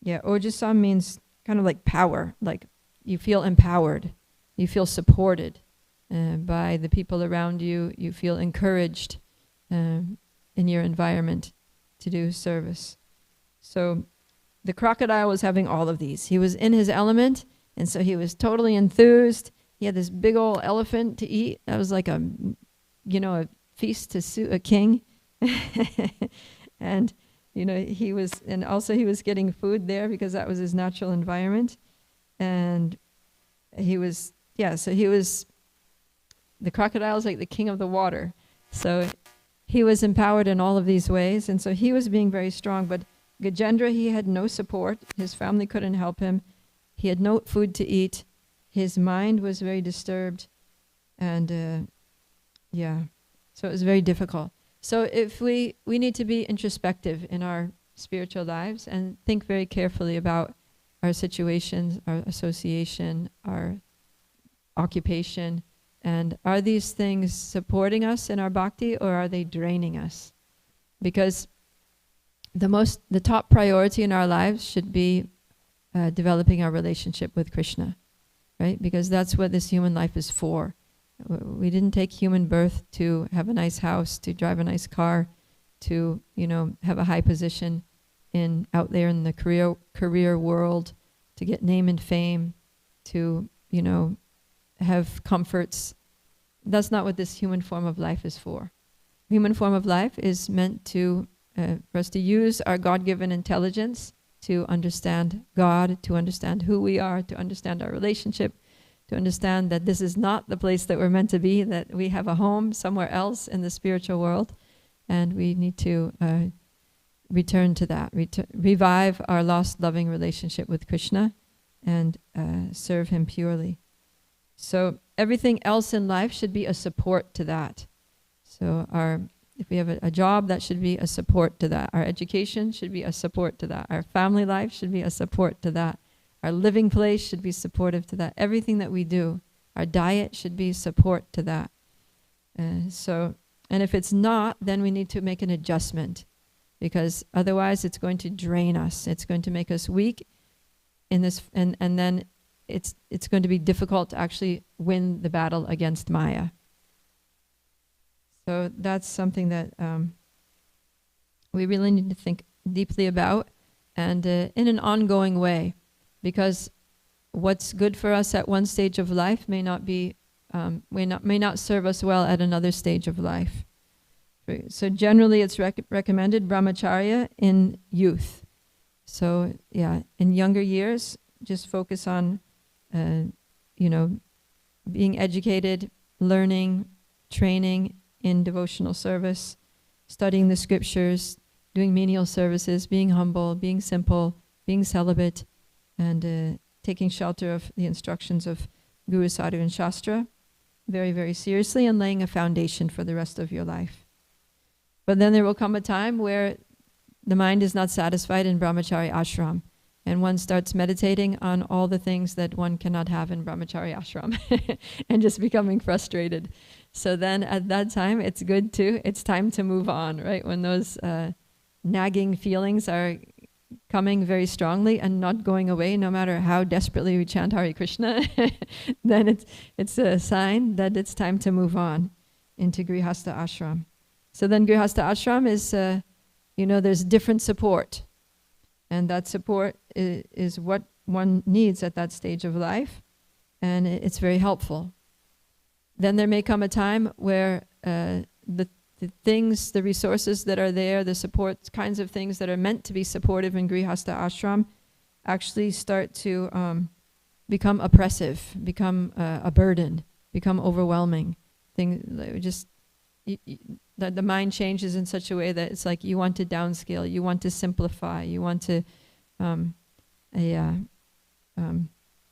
ojasam means kind of like power, like you feel empowered, you feel supported by the people around you, you feel encouraged in your environment to do service. So the crocodile was having all of these. He was in his element, and so he was totally enthused. He had this big old elephant to eat. That was like a feast to suit a king. And, he was getting food there because that was his natural environment. And the crocodile is like the king of the water. So he was empowered in all of these ways. And so he was being very strong. But Gajendra, he had no support. His family couldn't help him. He had no food to eat. His mind was very disturbed. And so it was very difficult. So if we need to be introspective in our spiritual lives and think very carefully about our situations, our association, our occupation, and are these things supporting us in our bhakti or are they draining us? Because the top priority in our lives should be developing our relationship with Krishna, right? Because that's what this human life is for. We didn't take human birth to have a nice house, to drive a nice car, to have a high position out there in the career world, to get name and fame, to have comforts. That's not what this human form of life is for. Human form of life is meant to for us to use our God-given intelligence to understand God, to understand who we are, to understand our relationship, to understand that this is not the place that we're meant to be, that we have a home somewhere else in the spiritual world, and we need to return to that, revive our lost loving relationship with Krishna and serve him purely. So everything else in life should be a support to that. So if we have a job, that should be a support to that. Our education should be a support to that. Our family life should be a support to that. Our living place should be supportive to that. Everything that we do, our diet should be support to that. And if it's not, then we need to make an adjustment, because otherwise it's going to drain us. It's going to make us weak in this, and then it's going to be difficult to actually win the battle against Maya. So that's something that we really need to think deeply about, and in an ongoing way, because what's good for us at one stage of life may not serve us well at another stage of life. So generally, it's recommended brahmacharya in youth. So in younger years, just focus on being educated, learning, training in devotional service, studying the scriptures, doing menial services, being humble, being simple, being celibate, and taking shelter of the instructions of Guru, Sadhu, and Shastra very, very seriously, and laying a foundation for the rest of your life. But then there will come a time where the mind is not satisfied in brahmachari ashram, and one starts meditating on all the things that one cannot have in brahmachari ashram and just becoming frustrated. So then at that time, it's time to move on, right? When those nagging feelings are coming very strongly and not going away, no matter how desperately we chant Hare Krishna, then it's a sign that it's time to move on into Grihastha ashram. So then Grihastha ashram is, there's different support. And that support is what one needs at that stage of life. And it's very helpful. Then there may come a time where the things, the resources that are there, the support kinds of things that are meant to be supportive in Grihastha ashram actually start to become oppressive, become a burden, become overwhelming. That the mind changes in such a way that it's like you want to downscale, you want to simplify, you want to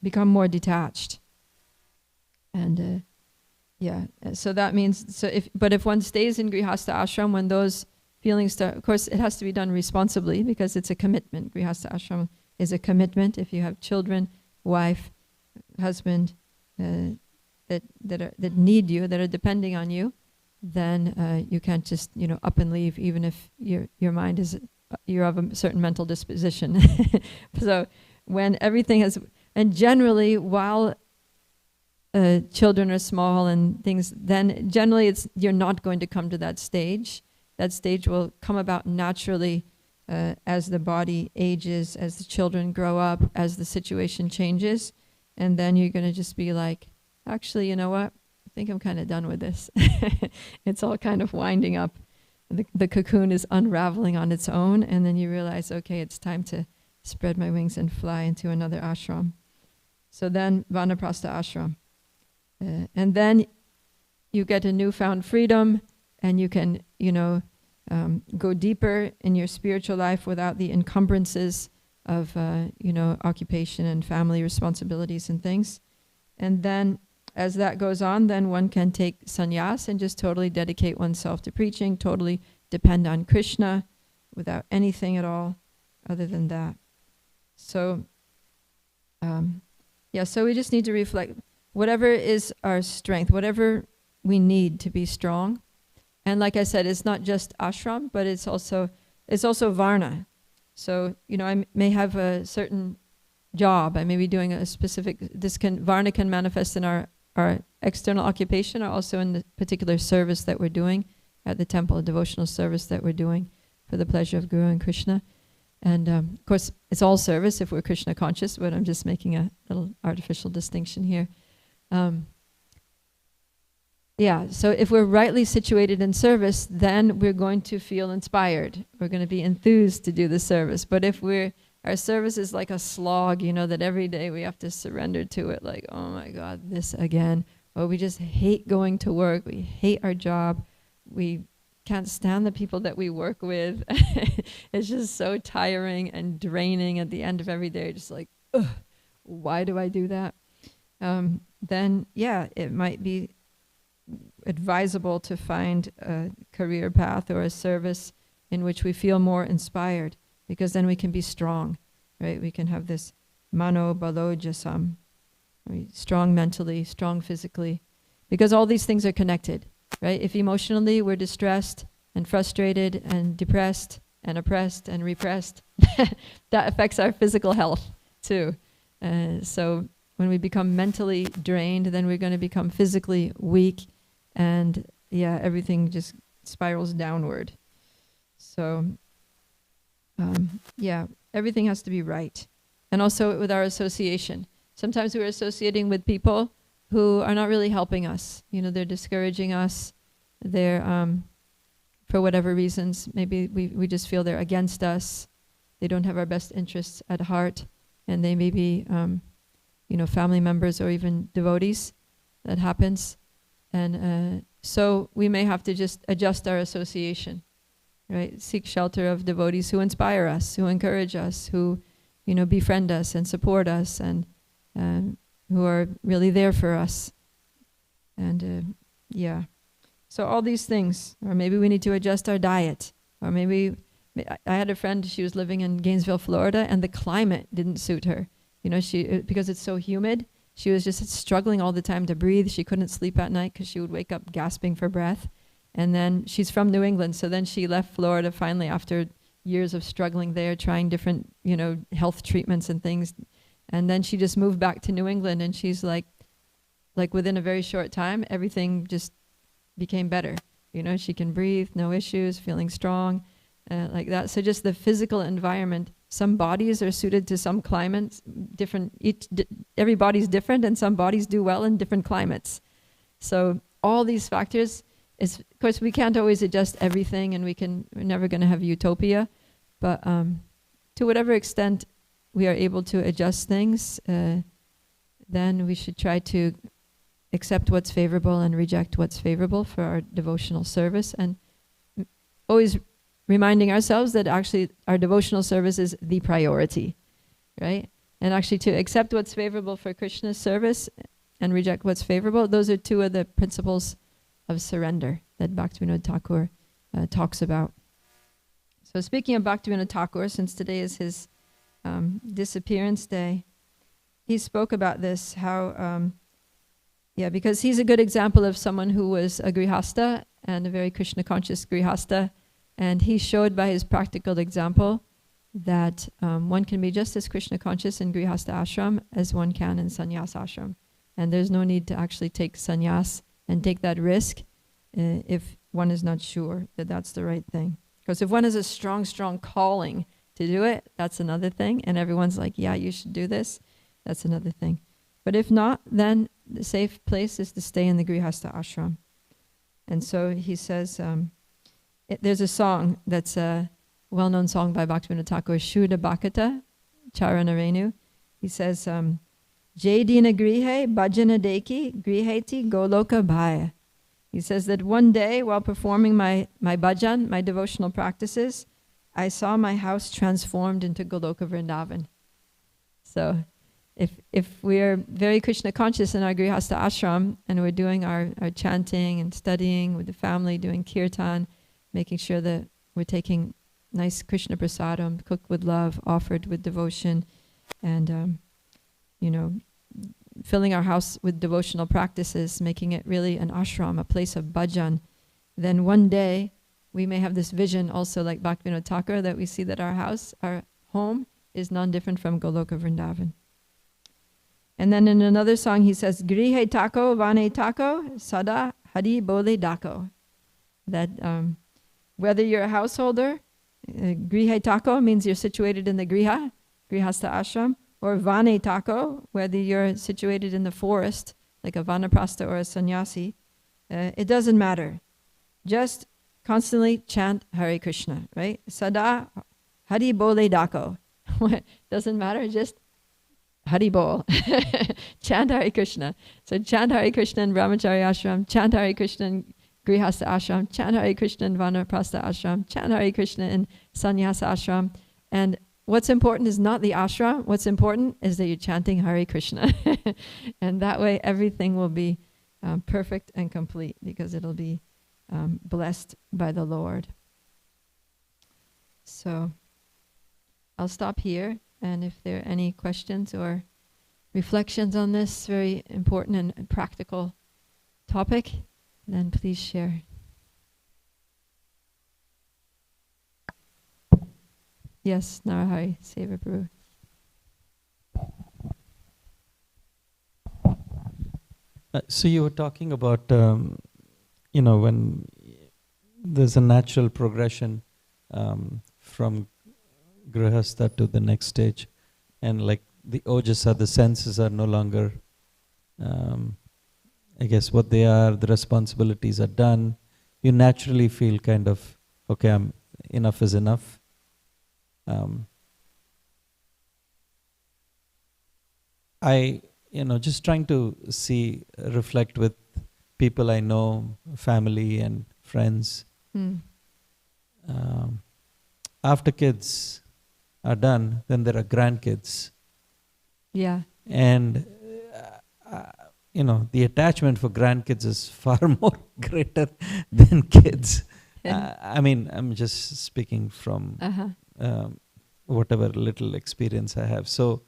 become more detached. And so that means, if one stays in Grihastha ashram, when those feelings start, of course it has to be done responsibly because it's a commitment. Grihastha ashram is a commitment. If you have children, wife, husband that need you, that are depending on you, then you can't just up and leave, even if your mind is, you're of a certain mental disposition. So when everything has, and generally while children are small and things, then generally you're not going to come to that stage. That stage will come about naturally as the body ages, as the children grow up, as the situation changes, and then you're going to just be like, actually, you know what? I think I'm kind of done with this. It's all kind of winding up. The cocoon is unraveling on its own, and then you realize, okay, it's time to spread my wings and fly into another ashram. So then, Vanaprastha ashram. And then you get a newfound freedom, and you can, go deeper in your spiritual life without the encumbrances of, occupation and family responsibilities and things. And then as that goes on, then one can take sannyas and just totally dedicate oneself to preaching, totally depend on Krishna without anything at all other than that. So, so we just need to reflect whatever is our strength, whatever we need to be strong. And like I said, it's not just ashram, but it's also varna. So, I may have a certain job, I may be doing a specific, varna can manifest in our external occupation, or also in the particular service that we're doing at the temple, a devotional service that we're doing for the pleasure of Guru and Krishna. And of course, it's all service if we're Krishna conscious, but I'm just making a little artificial distinction here. So if we're rightly situated in service, then we're going to feel inspired. We're going to be enthused to do the service. But if our service is like a slog, that every day we have to surrender to it, like, oh my God, this again. Or we just hate going to work. We hate our job. We can't stand the people that we work with. It's just so tiring and draining at the end of every day. Just like, ugh, why do I do that? Then, it might be advisable to find a career path or a service in which we feel more inspired, because then we can be strong, right? We can have this mano balo jasam, strong mentally, strong physically, because all these things are connected, right? If emotionally we're distressed and frustrated and depressed and oppressed and repressed, that affects our physical health too. So when we become mentally drained, then we're going to become physically weak, and everything just spirals downward. So everything has to be right. And also with our association. Sometimes we're associating with people who are not really helping us. They're discouraging us. They're, for whatever reasons, maybe we just feel they're against us. They don't have our best interests at heart. And they may be, family members or even devotees. That happens. And so we may have to just adjust our association. Right? Seek shelter of devotees who inspire us, who encourage us, who, befriend us and support us, and who are really there for us. And so all these things, or maybe we need to adjust our diet, or maybe I had a friend, she was living in Gainesville, Florida, and the climate didn't suit her. Because it's so humid, she was just struggling all the time to breathe. She couldn't sleep at night because she would wake up gasping for breath. And then she's from New England, so then she left Florida finally after years of struggling there, trying different, health treatments and things. And then she just moved back to New England, and she's like within a very short time, everything just became better. She can breathe, no issues, feeling strong, like that. So just the physical environment. Some bodies are suited to some climates, every body's different, and some bodies do well in different climates. So all these factors, of course, we can't always adjust everything, and we're never going to have utopia, but to whatever extent we are able to adjust things, then we should try to accept what's favorable and reject what's favorable for our devotional service, and always reminding ourselves that actually our devotional service is the priority, right? And actually to accept what's favorable for Krishna's service and reject what's favorable, those are two of the principles of surrender that Bhaktivinoda Thakur talks about. So speaking of Bhaktivinoda Thakur, since today is his disappearance day, he spoke about this, how, because he's a good example of someone who was a grihasta and a very Krishna-conscious grihasta, and he showed by his practical example that one can be just as Krishna-conscious in grihasta ashram as one can in sannyas ashram. And there's no need to actually take sannyas and take that risk if one is not sure that that's the right thing. Because if one has a strong, strong calling to do it, that's another thing. And everyone's like, yeah, you should do this. That's another thing. But if not, then the safe place is to stay in the grihasta ashram. And so he says, there's a song that's a well-known song by Bhaktivinoda Thakur, Shuddha Bhakata Charanarenu. He says, Jaydina grihe bhajana deki griheti goloka bhaya. He says that one day while performing my bhajan, my devotional practices, I saw my house transformed into Goloka Vrindavan. So if we're very Krishna conscious in our grihasta ashram and we're doing our chanting and studying with the family, doing kirtan, making sure that we're taking nice Krishna prasadam, cooked with love, offered with devotion, and filling our house with devotional practices, making it really an ashram, a place of bhajan, then one day we may have this vision also like Bhaktivinoda Thakur, that we see that our house, our home, is non-different from Goloka Vrindavan. And then in another song he says, Grihe tako vane tako sada hari bole dako. That whether you're a householder, grihe tako means you're situated in the grihasta ashram, or vane tako, whether you're situated in the forest, like a vanaprastha or a sannyasi, it doesn't matter. Just constantly chant Hare Krishna, right? Sada Hari Bole Dako. Doesn't matter, just Hari Bol. Chant Hare Krishna. So chant Hare Krishna in Brahmacharya ashram, chant Hare Krishna in Grihastha ashram, chant Hare Krishna in Vanaprastha ashram, chant Hare Krishna in Sannyasa ashram. And what's important is not the ashram. What's important is that you're chanting Hare Krishna. And that way everything will be perfect and complete, because it'll be blessed by the Lord. So I'll stop here, and if there are any questions or reflections on this very important and practical topic, then please share. Yes, Narahari, Seva Prabhu. So you were talking about, when there's a natural progression from grihastha to the next stage, and like the ojasa, the senses are no longer, I guess, what they are, the responsibilities are done. You naturally feel kind of, okay, enough is enough. I just trying to reflect with people I know, family and friends. After kids, are done, then there are grandkids. Yeah. And, the attachment for grandkids is far more greater than kids. I'm just speaking from whatever little experience I have. So,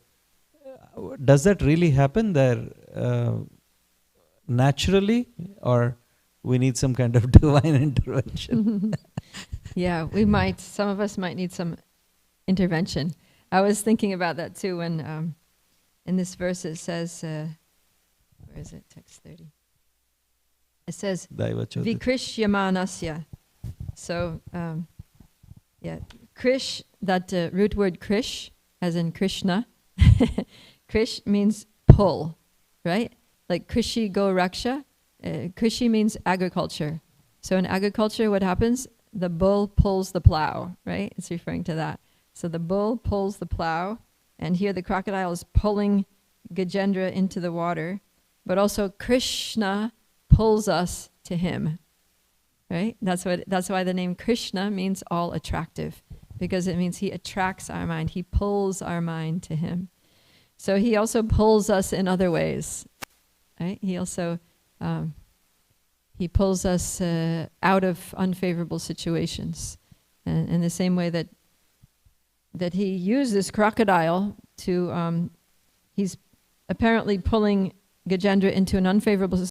does that really happen there naturally, or we need some kind of divine intervention? Yeah, some of us might need some intervention. I was thinking about that too when in this verse it says, where is it, text 30? It says, Vikrishyamanasya. So, Krish, that root word Krish, as in Krishna, Krish means pull, right? Like Krishi go raksha. Krishi means agriculture. So in agriculture, what happens? The bull pulls the plow, right? It's referring to that. So the bull pulls the plow, and here the crocodile is pulling Gajendra into the water, but also Krishna pulls us to him, right? That's why the name Krishna means all attractive, because it means he attracts our mind. He pulls our mind to him. So he also pulls us in other ways, right? He also he pulls us out of unfavorable situations, and in the same way that he used this crocodile to, he's apparently pulling Gajendra into an unfavorable